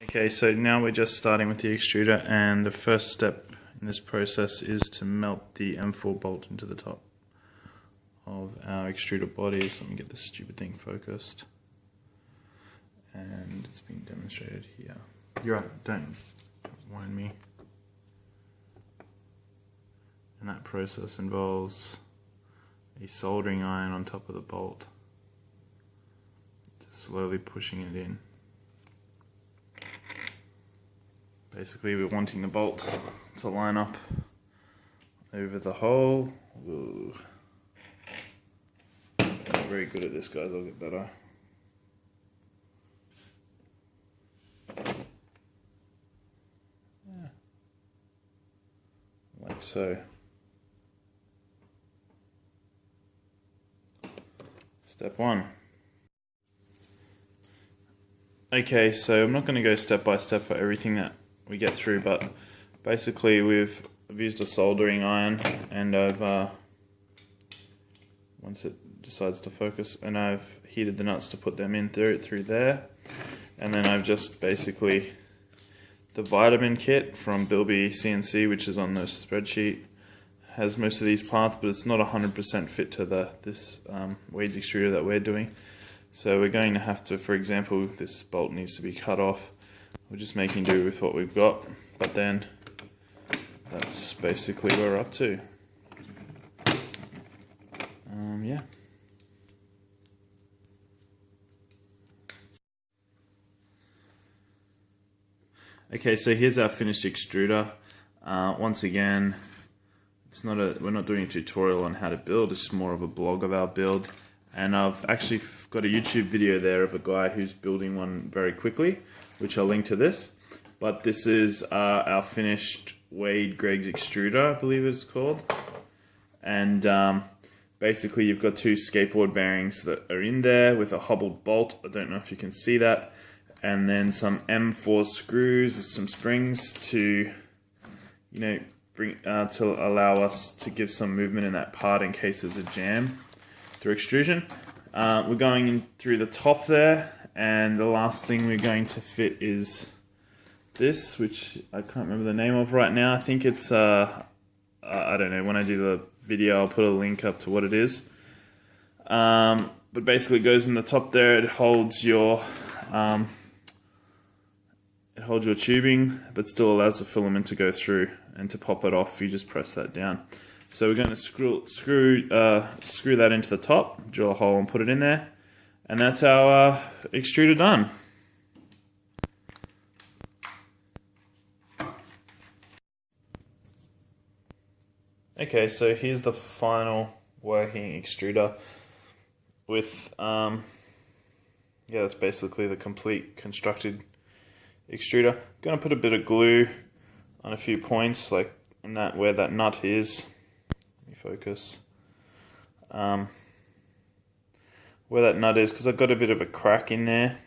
Okay, so now we're just starting with the extruder, and the first step in this process is to melt the M4 bolt into the top of our extruder body. So let me get this stupid thing focused. And it's being demonstrated here. You're right, don't mind me. And that process involves a soldering iron on top of the bolt, just slowly pushing it in. Basically, we're wanting the bolt to line up over the hole. Ooh. I'm not very good at this, guys. I'll get better. Yeah. Like so. Step one. Okay, so I'm not going to go step by step for everything that we get through, but basically I've used a soldering iron, and once it decides to focus, and I've heated the nuts to put them in through there, and then I've just basically the vitamin kit from Bilby CNC, which is on the spreadsheet, has most of these parts, but it's not 100% fit to this Wade's extruder that we're doing. So we're going to have to, for example, this bolt needs to be cut off. We're just making do with what we've got, but then that's basically where we're up to. Yeah. Okay, so here's our finished extruder. Once again, we're not doing a tutorial on how to build, it's more of a blog of our build. And I've actually got a YouTube video there of a guy who's building one very quickly, which I'll link to this. But this is our finished Wade Greg's extruder, I believe it's called. And basically you've got two skateboard bearings that are in there with a hobbled bolt. I don't know if you can see that. And then some M4 screws with some springs to, to allow us to give some movement in that part in case there's a jam through extrusion. We're going in through the top there, and the last thing we're going to fit is this, which I can't remember the name of right now. I think it's I don't know, when I do the video I'll put a link up to what it is. But basically it goes in the top there. It holds your tubing, but still allows the filament to go through, and to pop it off you just press that down. So we're going to screw that into the top, drill a hole and put it in there, and that's our extruder done. Okay, so here's the final working extruder with yeah, that's basically the complete constructed extruder. I'm going to put a bit of glue on a few points, like in that where that nut is. Focus where that nut is, because I've got a bit of a crack in there,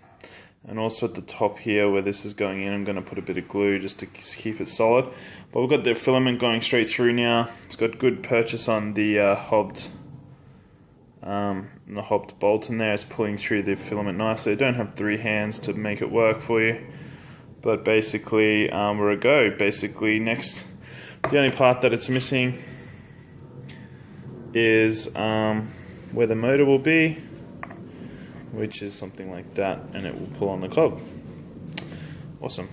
and also at the top here where this is going in I'm going to put a bit of glue just to keep it solid. But we've got the filament going straight through now. It's got good purchase on the hobbed bolt in there. It's pulling through the filament nicely. I don't have 3 hands to make it work for you, but basically we're a go. Basically next, the only part that it's missing is where the motor will be, which is something like that, and it will pull on the cog. Awesome.